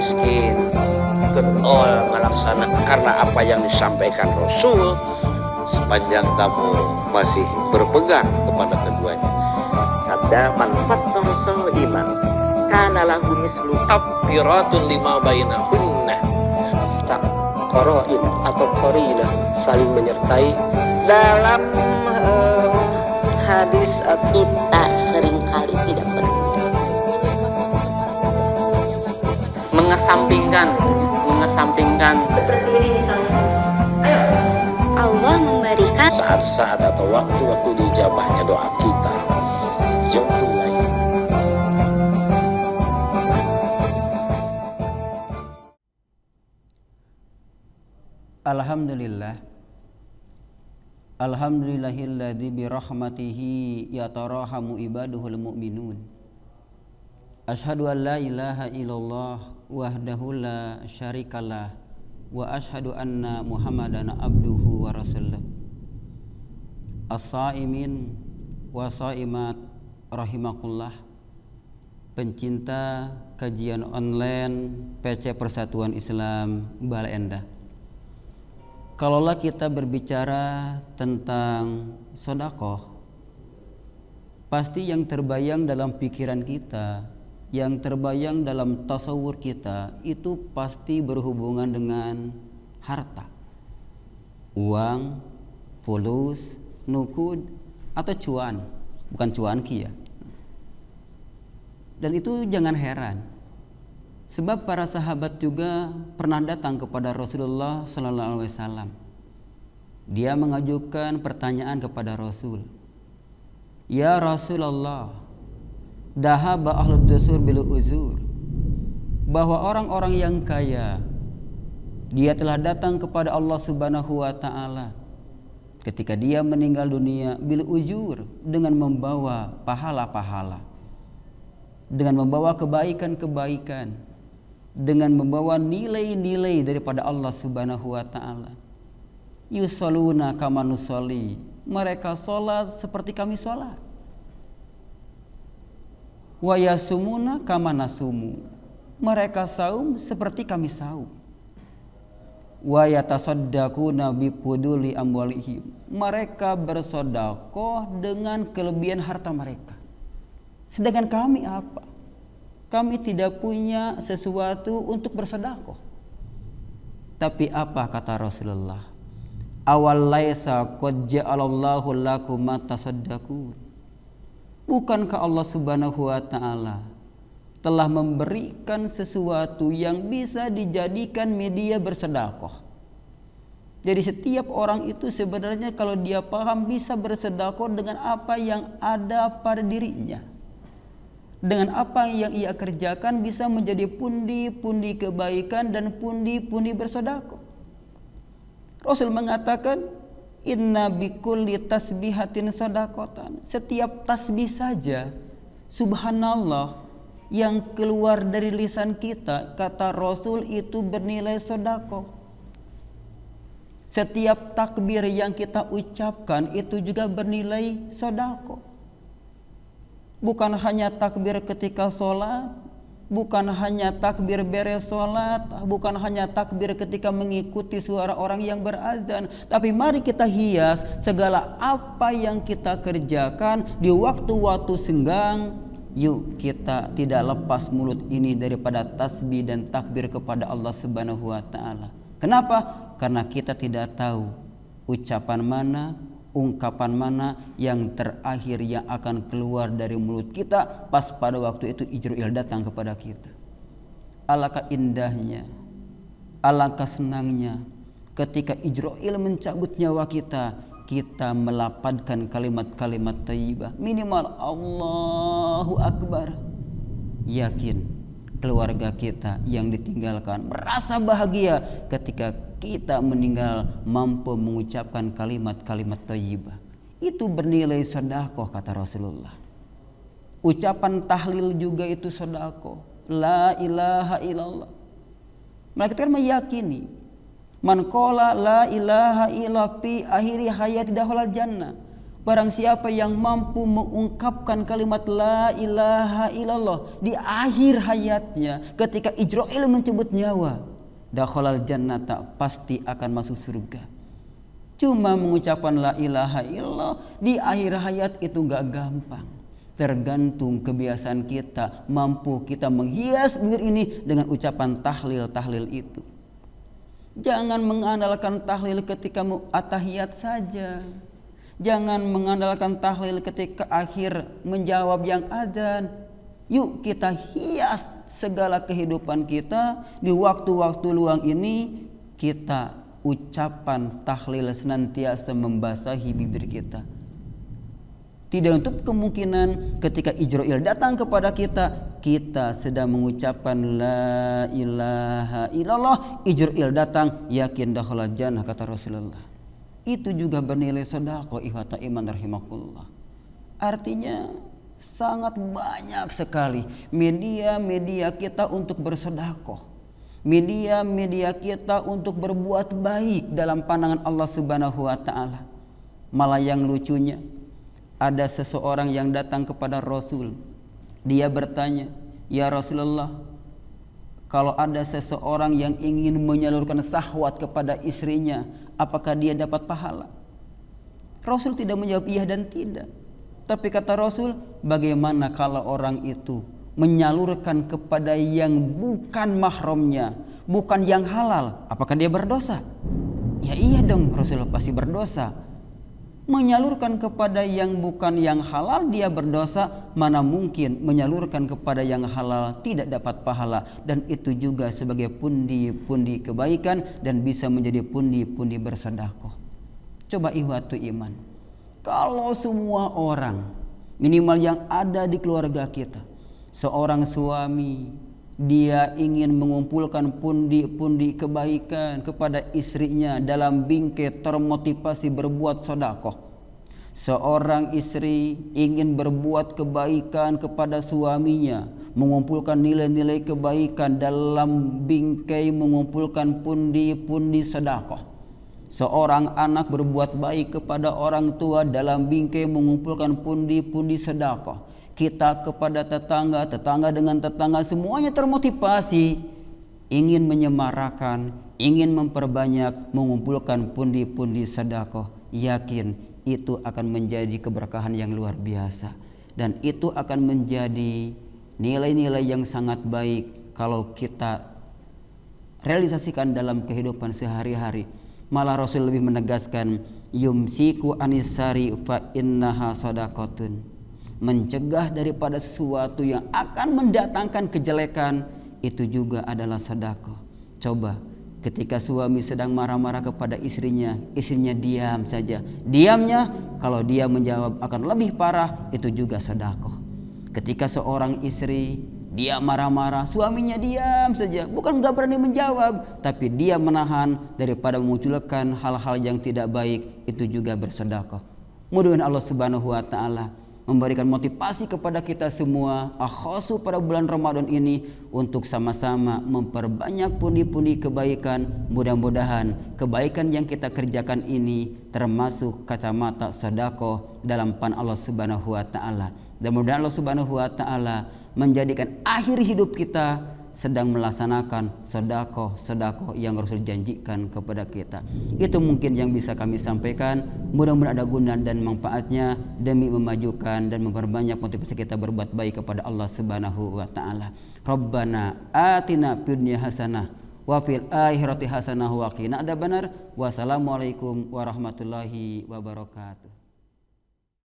miskin getol melaksanakan karena apa yang disampaikan Rasul, sepanjang kamu masih berpegang kepada keduanya. Sabda man fattara shaiman kana lahu mislu kafiratun lima bainahunna. Qarain atau qarinah saling menyertai. Dalam hadis kita seringkali tidak peduli, mengesampingkan seperti ini misalnya. Ayo, Allah memberikan Saat-saat atau waktu-waktu diijabahnya doa kita jauh lain. Alhamdulillahilladzi birahmatihi yatarahamu ibaduhul mu'minun. Asyhadu an la ilaha illallah wahdahu la syarikalah wa asyhadu anna Muhammadan abduhu wa rasuluh. As-saimin wa saimat rahimakumullah. Pencinta kajian online PC Persatuan Islam Bale Endah. Kalaulah kita berbicara tentang sedekah, pasti yang terbayang dalam pikiran kita, yang terbayang dalam tasawur kita, itu pasti berhubungan dengan harta, uang, fulus, nukud, atau cuan, bukan cuanki ya. Dan itu jangan heran, sebab para sahabat juga pernah datang kepada Rasulullah Sallallahu Alaihi Wasallam. Dia mengajukan pertanyaan kepada Rasul, ya Rasulullah, dahaba ahlud dusur bil uzur, bahwa orang-orang yang kaya dia telah datang kepada Allah Subhanahu wa taala ketika dia meninggal dunia bil uzur, dengan membawa pahala-pahala, dengan membawa kebaikan-kebaikan, dengan membawa nilai-nilai daripada Allah Subhanahu wa taala. Yusalluna kama nusalli, mereka salat seperti kami salat. Wa yasumuna kama nasumu, mereka saum seperti kami saum. Wa yatasaddaquna bi puduli amwalihim, mereka bersedekah dengan kelebihan harta mereka. Sedangkan kami apa? Kami tidak punya sesuatu untuk bersedekah. Tapi apa kata Rasulullah? Awal laisa qad ja'alallahu lakum ma tasaddaqun. Bukankah Allah Subhanahu wa taala telah memberikan sesuatu yang bisa dijadikan media bersedekah? Jadi setiap orang itu sebenarnya kalau dia paham bisa bersedekah dengan apa yang ada pada dirinya. Dengan apa yang ia kerjakan bisa menjadi pundi-pundi kebaikan dan pundi-pundi bersedekah. Rasul mengatakan, inna bikulli tasbihatin sadaqatan. Setiap tasbih saja, subhanallah, yang keluar dari lisan kita, kata Rasul, itu bernilai sedekah. Setiap takbir yang kita ucapkan itu juga bernilai sedekah. Bukan hanya takbir ketika sholat, bukan hanya takbir beres sholat, bukan hanya takbir ketika mengikuti suara orang yang berazan, tapi mari kita hias segala apa yang kita kerjakan di waktu-waktu senggang. Yuk kita tidak lepas mulut ini daripada tasbih dan takbir kepada Allah Subhanahu wa taala. Kenapa? Karena kita tidak tahu ucapan mana, ungkapan mana yang terakhir yang akan keluar dari mulut kita pas pada waktu itu Ijrail datang kepada kita. Alangkah indahnya, alangkah senangnya ketika Ijrail mencabut nyawa kita, kita melapatkan kalimat-kalimat thayyibah, minimal Allahu Akbar. Yakin keluarga kita yang ditinggalkan merasa bahagia ketika kita meninggal mampu mengucapkan kalimat-kalimat thayyibah. Itu bernilai sedekah kata Rasulullah. Ucapan tahlil juga itu sedekah. La ilaha illallah. Mereka kan meyakini man qala la ilaha illa fi akhiri hayati dakhalal jannah. Barang siapa yang mampu mengungkapkan kalimat la ilaha illallah di akhir hayatnya ketika Ijrail mencabut nyawa, dakhalal jannata, pasti akan masuk surga. Cuma mengucapkan la ilaha illallah di akhir hayat itu gak gampang. Tergantung kebiasaan kita, mampu kita menghias bibir ini dengan ucapan tahlil-tahlil itu. Jangan mengandalkan tahlil ketika atahiyat saja. Jangan mengandalkan tahlil ketika akhir menjawab yang adzan. Yuk kita hias segala kehidupan kita di waktu-waktu luang ini, kita ucapan tahlil senantiasa membasahi bibir kita. Tidak untuk kemungkinan ketika Ijrail datang kepada kita, kita sedang mengucapkan la ilaha illallah, Ijrail datang, yakin dakhalal jannah, kata Rasulullah. Itu juga bernilai sedekah, ikhwata iman rahimakumullah. Artinya sangat banyak sekali media-media kita untuk bersedekah, media-media kita untuk berbuat baik dalam pandangan Allah Subhanahu wa taala. Malah yang lucunya, ada seseorang yang datang kepada Rasul. Dia bertanya, "Ya Rasulullah, kalau ada seseorang yang ingin menyalurkan syahwat kepada istrinya, apakah dia dapat pahala?" Rasul tidak menjawab iya dan tidak. Tapi kata Rasul, bagaimana kalau orang itu menyalurkan kepada yang bukan mahramnya, bukan yang halal, apakah dia berdosa? Ya iya dong, Rasul pasti berdosa. Menyalurkan kepada yang bukan yang halal dia berdosa, mana mungkin menyalurkan kepada yang halal tidak dapat pahala. Dan itu juga sebagai pundi-pundi kebaikan dan bisa menjadi pundi-pundi bersedekah. Coba ikhwatu iman, kalau semua orang, minimal yang ada di keluarga kita, seorang suami dia ingin mengumpulkan pundi-pundi kebaikan kepada istrinya dalam bingkai termotivasi berbuat sedekah. Seorang istri ingin berbuat kebaikan kepada suaminya, mengumpulkan nilai-nilai kebaikan dalam bingkai mengumpulkan pundi-pundi sedekah. Seorang anak berbuat baik kepada orang tua dalam bingkai mengumpulkan pundi-pundi sedekah. Kita kepada tetangga, tetangga dengan tetangga, semuanya termotivasi ingin menyemarakan, ingin memperbanyak, mengumpulkan pundi-pundi sedekah. Yakin itu akan menjadi keberkahan yang luar biasa, dan itu akan menjadi nilai-nilai yang sangat baik kalau kita realisasikan dalam kehidupan sehari-hari. Malah Rasul lebih menegaskan, yumsiku anisari fa innaha sadaqatun, mencegah daripada sesuatu yang akan mendatangkan kejelekan, itu juga adalah sedekah. Coba ketika suami sedang marah-marah kepada istrinya, istrinya diam saja, diamnya kalau dia menjawab akan lebih parah, itu juga sedekah. Ketika seorang istri dia marah-marah, suaminya diam saja, bukan gak berani menjawab, tapi dia menahan daripada memunculkan hal-hal yang tidak baik, itu juga bersedekah. Mudah-mudahan Allah Subhanahu wa taala memberikan motivasi kepada kita semua, akhusu pada bulan Ramadan ini, untuk sama-sama memperbanyak pundi-pundi kebaikan. Mudah-mudahan kebaikan yang kita kerjakan ini termasuk kacamata sedekah dalam pan Allah Subhanahu wa taala. Dan mudah-mudahan Allah Subhanahu wa taala menjadikan akhir hidup kita sedang melaksanakan sedekah yang Rasul janjikan kepada kita. Itu mungkin yang bisa kami sampaikan. Mudah-mudahan ada guna dan manfaatnya demi memajukan dan memperbanyak motivasi kita berbuat baik kepada Allah Subhanahu wa taala. Rabbana atina fid dunya hasanah wa fil akhirati hasanah wa qina adzabannar. Wassalamualaikum warahmatullahi wabarakatuh.